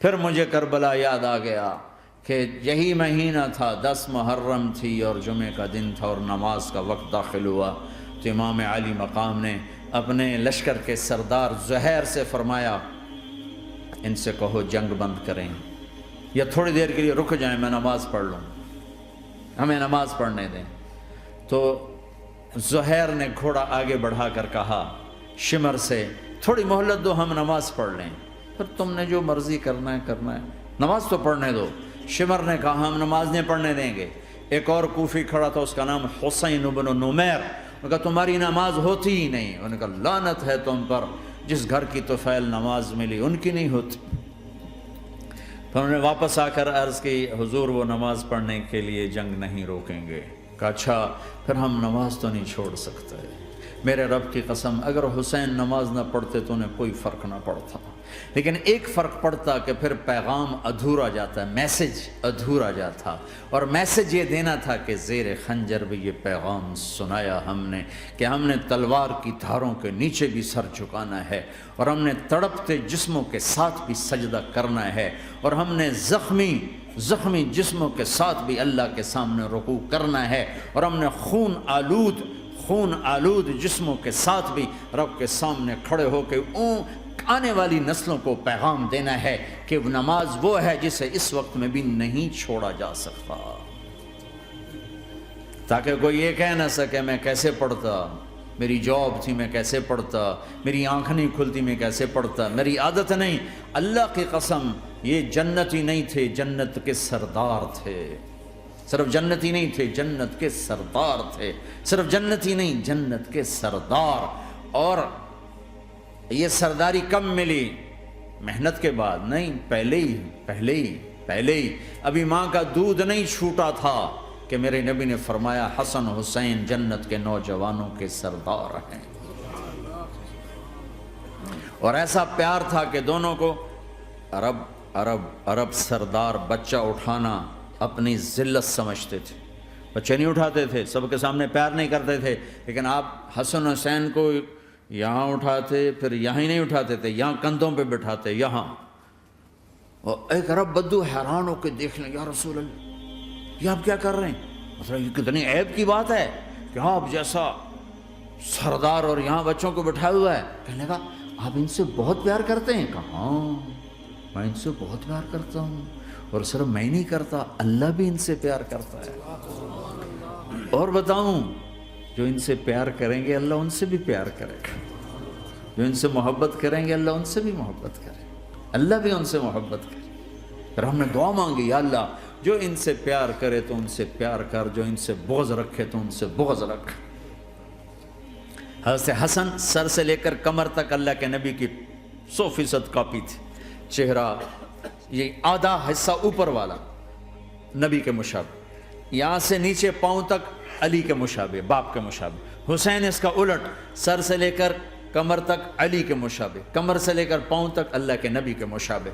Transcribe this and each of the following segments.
پھر مجھے کربلا یاد آ گیا کہ یہی مہینہ تھا، 10 محرم تھی اور جمعے کا دن تھا اور نماز کا وقت داخل ہوا، تو امام علی مقام نے اپنے لشکر کے سردار زہیر سے فرمایا ان سے کہو جنگ بند کریں یا تھوڑی دیر کے لیے رک جائیں، میں نماز پڑھ لوں، ہمیں نماز پڑھنے دیں۔ تو زہیر نے گھوڑا آگے بڑھا کر کہا شمر سے تھوڑی مہلت دو، ہم نماز پڑھ لیں، پھر تم نے جو مرضی کرنا ہے، نماز تو پڑھنے دو۔ شمر نے کہا ہم نماز نہیں پڑھنے دیں گے۔ ایک اور کوفی کھڑا تھا، اس کا نام حسین بن نمیر، انہوں نے کہا تمہاری نماز ہوتی ہی نہیں۔ انہوں نے کہا لعنت ہے تم پر، جس گھر کی طفیل نماز ملی ان کی نہیں ہوتی۔ پھر انہوں نے واپس آ کر عرض کی حضور وہ نماز پڑھنے کے لیے جنگ نہیں روکیں گے۔ کہا اچھا پھر ہم نماز تو نہیں چھوڑ سکتے۔ میرے رب کی قسم اگر حسین نماز نہ پڑھتے تو انہیں کوئی فرق نہ پڑتا، لیکن ایک فرق پڑتا کہ پھر پیغام ادھورا جاتا، میسج ادھورا جاتا، اور میسج یہ دینا تھا کہ زیر خنجر بھی یہ پیغام سنایا ہم نے کہ ہم نے تلوار کی دھاروں کے نیچے بھی سر جھکانا ہے، اور ہم نے تڑپتے جسموں کے ساتھ بھی سجدہ کرنا ہے، اور ہم نے زخمی جسموں کے ساتھ بھی اللہ کے سامنے رکوع کرنا ہے، اور ہم نے خون آلود جسموں کے ساتھ بھی رب کے سامنے کھڑے ہو کے آنے والی نسلوں کو پیغام دینا ہے کہ نماز وہ ہے جسے اس وقت میں بھی نہیں چھوڑا جا سکتا، تاکہ کوئی یہ کہہ نہ سکے میں کیسے پڑھتا، میری جاب تھی میں کیسے پڑھتا، میری آنکھ نہیں کھلتی میں کیسے پڑھتا، میری عادت نہیں۔ اللہ کی قسم یہ جنتی نہیں تھے، جنت کے سردار تھے، صرف جنتی نہیں تھے، جنت کے سردار تھے، صرف جنتی نہیں جنت کے سردار۔ اور یہ سرداری کب ملی؟ محنت کے بعد نہیں، پہلے ہی ابھی ماں کا دودھ نہیں چھوٹا تھا کہ میرے نبی نے فرمایا حسن حسین جنت کے نوجوانوں کے سردار ہیں، اور ایسا پیار تھا کہ دونوں کو عرب سردار بچہ اٹھانا اپنی ذلت سمجھتے تھے، بچے نہیں اٹھاتے تھے، سب کے سامنے پیار نہیں کرتے تھے، لیکن آپ حسن حسین کو یہاں اٹھاتے پھر یہاں ہی نہیں اٹھاتے تھے، یہاں کندھوں پہ بٹھاتے یہاں، اور ایک عرب بدو حیران ہو کے دیکھ لیں یا رسول اللہ یہ آپ کیا کر رہے ہیں، مطلب یہ کتنی عیب کی بات ہے کہ آپ جیسا سردار اور یہاں بچوں کو بٹھایا ہوا ہے۔ کہنے لگا آپ ان سے بہت پیار کرتے ہیں؟ کہا ہاں میں ان سے بہت پیار کرتا ہوں، اور صرف میں نہیں کرتا اللہ بھی ان سے پیار کرتا ہے، اور بتاؤں جو ان سے پیار کریں گے اللہ ان سے بھی پیار کرے گا، جو ان سے محبت کریں گے اللہ ان سے بھی محبت کرے، اللہ بھی ان سے محبت کرے۔ پھر ہم نے دعا مانگی یا اللہ جو ان سے پیار کرے تو ان سے پیار کر، جو ان سے بغض رکھے تو ان سے بغض رکھ۔ حضرت حسن سر سے لے کر کمر تک اللہ کے نبی کی 100% کاپی تھی، چہرہ یہ آدھا حصہ اوپر والا نبی کے مشابہ، یہاں سے نیچے پاؤں تک علی کے مشابہ، باپ کے مشابہ۔ حسین اس کا الٹ، سر سے لے کر کمر تک علی کے مشابہ، کمر سے لے کر پاؤں تک اللہ کے نبی کے مشابہ۔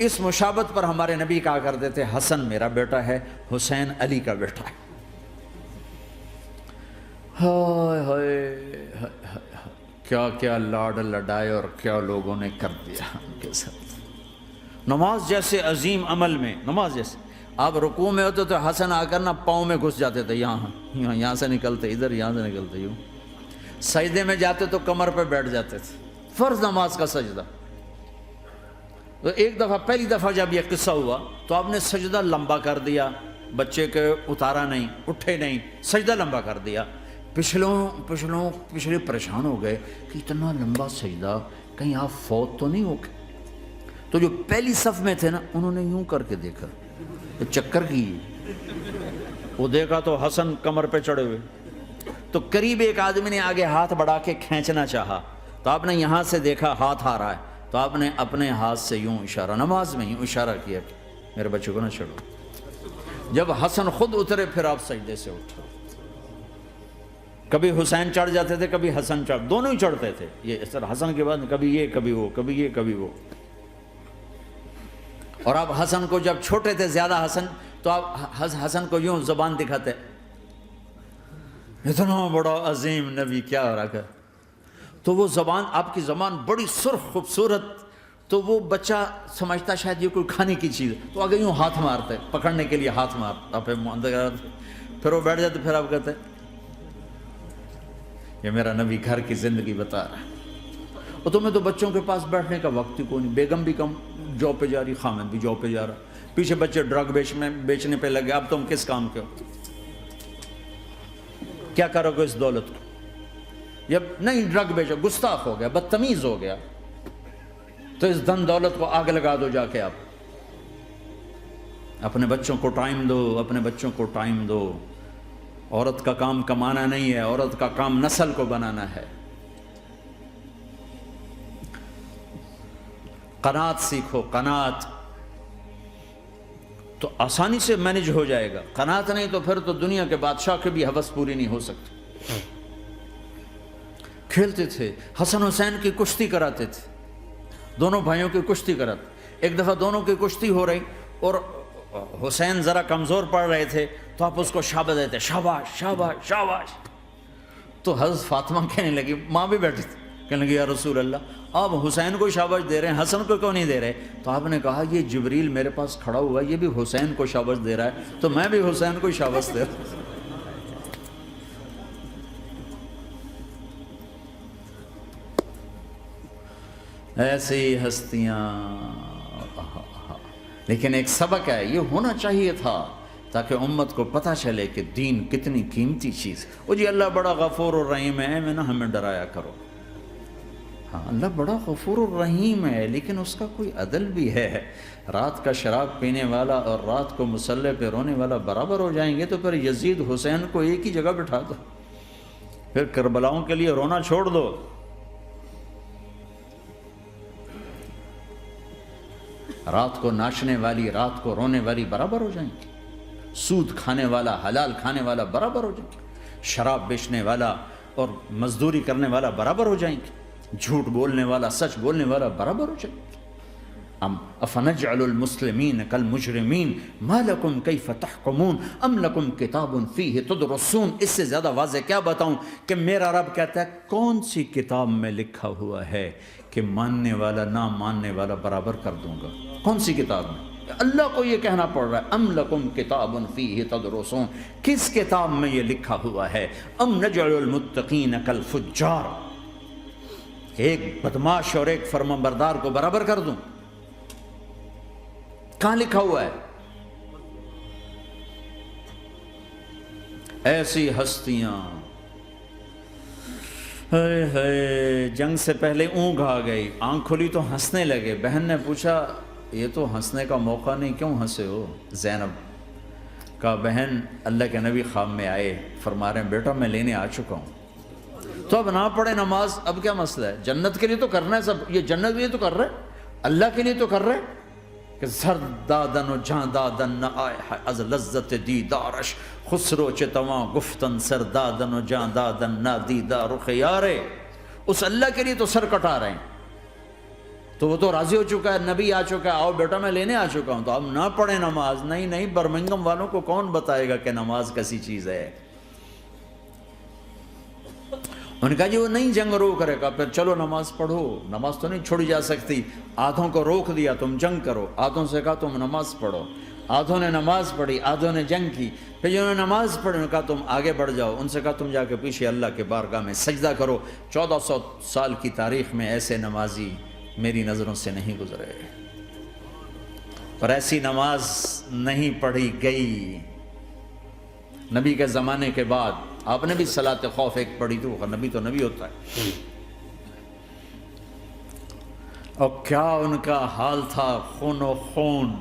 اس مشابہت پر ہمارے نبی کہا کرتے تھے حسن میرا بیٹا ہے، حسین علی کا بیٹا ہے۔ ہائے ہائے کیا کیا لاڈ لڈائے اور کیا لوگوں نے کر دیا ان کے ساتھ۔ نماز جیسے عظیم عمل میں، نماز جیسے آپ رکوع میں ہوتے تو حسن آ کر نہ پاؤں میں گھس جاتے تھے، یہاں سے نکلتے ادھر، یہاں سے نکلتے یوں، سجدے میں جاتے تو کمر پہ بیٹھ جاتے تھے، فرض نماز کا سجدہ۔ تو ایک دفعہ پہلی دفعہ جب یہ قصہ ہوا تو آپ نے سجدہ لمبا کر دیا، بچے کے اتارا نہیں، اٹھے نہیں، سجدہ لمبا کر دیا۔ پچھلے پریشان ہو گئے کہ اتنا لمبا سجدہ کہیں آپ فوت تو نہیں ہو گئے۔ تو جو پہلی صف میں تھے نا انہوں نے یوں کر کے دیکھا، چکر کی وہ دیکھا تو حسن کمر پہ چڑھے ہوئے، تو قریب ایک آدمی نے آگے ہاتھ بڑھا کے کھینچنا چاہا، تو آپ نے یہاں سے دیکھا ہاتھ آ رہا ہے، تو آپ نے اپنے ہاتھ سے یوں اشارہ، نماز میں یوں اشارہ کیا کہ میرے بچے کو نہ چڑھو۔ جب حسن خود اترے پھر آپ سجدے سے اٹھے، کبھی حسین چڑھ جاتے تھے کبھی حسن دونوں ہی چڑھتے تھے، یہ اس طرح حسن کے بعد کبھی یہ کبھی وہ، کبھی یہ کبھی وہ۔ اور آپ حسن کو جب چھوٹے تھے زیادہ حسن، تو آپ حسن کو یوں زبان دکھاتے، اتنا بڑا عظیم نبی کیا ہو رہا ہے، تو وہ زبان آپ کی زبان بڑی سرخ خوبصورت تو وہ بچہ سمجھتا شاید یہ کوئی کھانے کی چیز ہے، تو آگے یوں ہاتھ مارتا ہے، پکڑنے کے لیے ہاتھ مارتا، پھر وہ بیٹھ جاتے، پھر آپ کہتے ہیں یہ میرا نبی گھر کی زندگی بتا رہا ہے۔ اور تمہیں تو بچوں کے پاس بیٹھنے کا وقت ہی کوئی نہیں، بیگم بھی کم جاب پہ جا رہی، خامد بھی جاب پہ جا رہا، پیچھے بچے ڈرگ بیچنے پہ لگے، اب تم کس کام کے ہو؟ کیا کرو گے اس دولت کو؟ یا نہیں ڈرگ بیچو، گستاخ ہو گیا، بدتمیز ہو گیا، تو اس دن دولت کو آگ لگا دو جا کے۔ آپ اپنے بچوں کو ٹائم دو، اپنے بچوں کو ٹائم دو۔ عورت کا کام کمانا نہیں ہے، عورت کا کام نسل کو بنانا ہے۔ قناعت سیکھو، قناعت تو آسانی سے مینج ہو جائے گا، قناعت نہیں تو پھر تو دنیا کے بادشاہ کی بھی ہوس پوری نہیں ہو سکتی۔ کھیلتے تھے، حسن حسین کی کشتی کراتے تھے، دونوں بھائیوں کی کشتی کراتے۔ ایک دفعہ دونوں کی کشتی ہو رہی اور حسین ذرا کمزور پڑ رہے تھے، تو آپ اس کو شاباش دیتے، شاباش شاباش شاباش۔ تو حضرت فاطمہ کہنے لگی، ماں بھی بیٹھی تھی، کہنے لگی یا رسول اللہ آپ حسین کو شاباش دے رہے ہیں، حسن کو کیوں نہیں دے رہے؟ تو آپ نے کہا یہ جبریل میرے پاس کھڑا ہوا ہے، یہ بھی حسین کو شاباش دے رہا ہے، تو میں بھی حسین کو شاباش دے رہا ہوں۔ ایسی ہستیاں، لیکن ایک سبق ہے، یہ ہونا چاہیے تھا تاکہ امت کو پتہ چلے کہ دین کتنی قیمتی چیز ہے۔ وہ جی اللہ بڑا غفور الرحیم ہے، میں نہ ہمیں ڈرایا کرو۔ ہاں اللہ بڑا غفور الرحیم ہے، لیکن اس کا کوئی عدل بھی ہے۔ رات کا شراب پینے والا اور رات کو مصلی پہ رونے والا برابر ہو جائیں گے، تو پھر یزید حسین کو ایک ہی جگہ بٹھا دو، پھر کربلاؤں کے لیے رونا چھوڑ دو۔ رات کو ناچنے والی، رات کو رونے والی برابر ہو جائیں گے، سود کھانے والا، حلال کھانے والا برابر ہو جائیں گے، شراب بیچنے والا اور مزدوری کرنے والا برابر ہو جائیں گے، جھوٹ بولنے والا، سچ بولنے والا برابر ہو جائیں گے۔ افنجعل المسلمین کالمجرمین ما لکم کیف تحکمون ام لکم کتاب فیہ تدرسون۔ اس سے زیادہ واضح کیا بتاؤں کہ میرا رب کہتا ہے کون سی کتاب میں لکھا ہوا ہے کہ ماننے والا نہ ماننے والا برابر کر دوں گا؟ کون سی کتاب میں؟ اللہ کو یہ کہنا پڑ رہا ہے ام لکم کتاب فیہ تدرسون، کس کتاب میں یہ لکھا ہوا ہے؟ ام نجعل المتقین کالفجار، ایک بدماش اور ایک فرمانبردار کو برابر کر دوں؟ کہاں لکھا ہوا ہے؟ ایسی ہستیاں، جنگ سے پہلے اونگ آ گئی، آنکھ کھلی تو ہنسنے لگے۔ بہن نے پوچھا یہ تو ہنسنے کا موقع نہیں، کیوں ہنسے ہو؟ زینب کہا بہن اللہ کے نبی خواب میں آئے، فرما رہے ہیں بیٹا میں لینے آ چکا ہوں، تو اب نہ پڑھے نماز، اب کیا مسئلہ ہے؟ جنت کے لیے تو کرنا ہے سب، یہ جنت کے لیے تو کر رہے، اللہ کے لیے تو کر رہے کہ زر دادن و جان دادن نہ آئے از لذت دیدارش، خسرو چتواں گفتن سر دادن و جان دادن نہ دیدہ رخ یارے۔ اس اللہ کے لیے تو سر کٹا رہے ہیں، تو وہ تو راضی ہو چکا ہے، نبی آ چکا ہے، آؤ بیٹا میں لینے آ چکا ہوں، تو اب نہ پڑھیں نماز۔ نہیں نہیں، برمنگم والوں کو کون بتائے گا کہ نماز کیسی چیز ہے؟ انہوں نے کہا جی وہ نہیں جنگ روک کرے گا، پھر چلو نماز پڑھو، نماز تو نہیں چھوڑی جا سکتی۔ آدھوں کو روک دیا تم جنگ کرو، آدھوں سے کہا تم نماز پڑھو، آدھوں نے نماز پڑھی، آدھوں نے جنگ کی۔ پھر جنہوں نے نماز پڑھی انہوں نے کہا تم آگے بڑھ جاؤ، ان سے کہا تم جا کے پیچھے اللہ کے بارگاہ میں سجدہ کرو۔ 1400 سال کی تاریخ میں ایسے نمازی میری نظروں سے نہیں گزرے، اور ایسی نماز نہیں پڑھی گئی نبی کے زمانے کے بعد۔ آپ نے بھی صلاۃ خوف ایک پڑھی تھی، وہ نبی تو نبی ہوتا ہے، اور کیا ان کا حال تھا، خون و خون،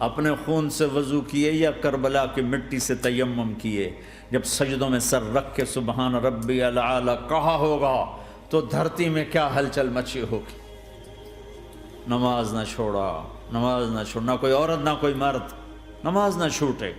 اپنے خون سے وضو کیے یا کربلا کی مٹی سے تیمم کیے؟ جب سجدوں میں سر رکھ کے سبحان ربی الاعلی کہا ہوگا تو دھرتی میں کیا ہلچل مچی ہوگی۔ نماز نہ چھوڑا، نماز نہ چھوڑنا، کوئی عورت نہ کوئی مرد، نماز نہ چھوٹے۔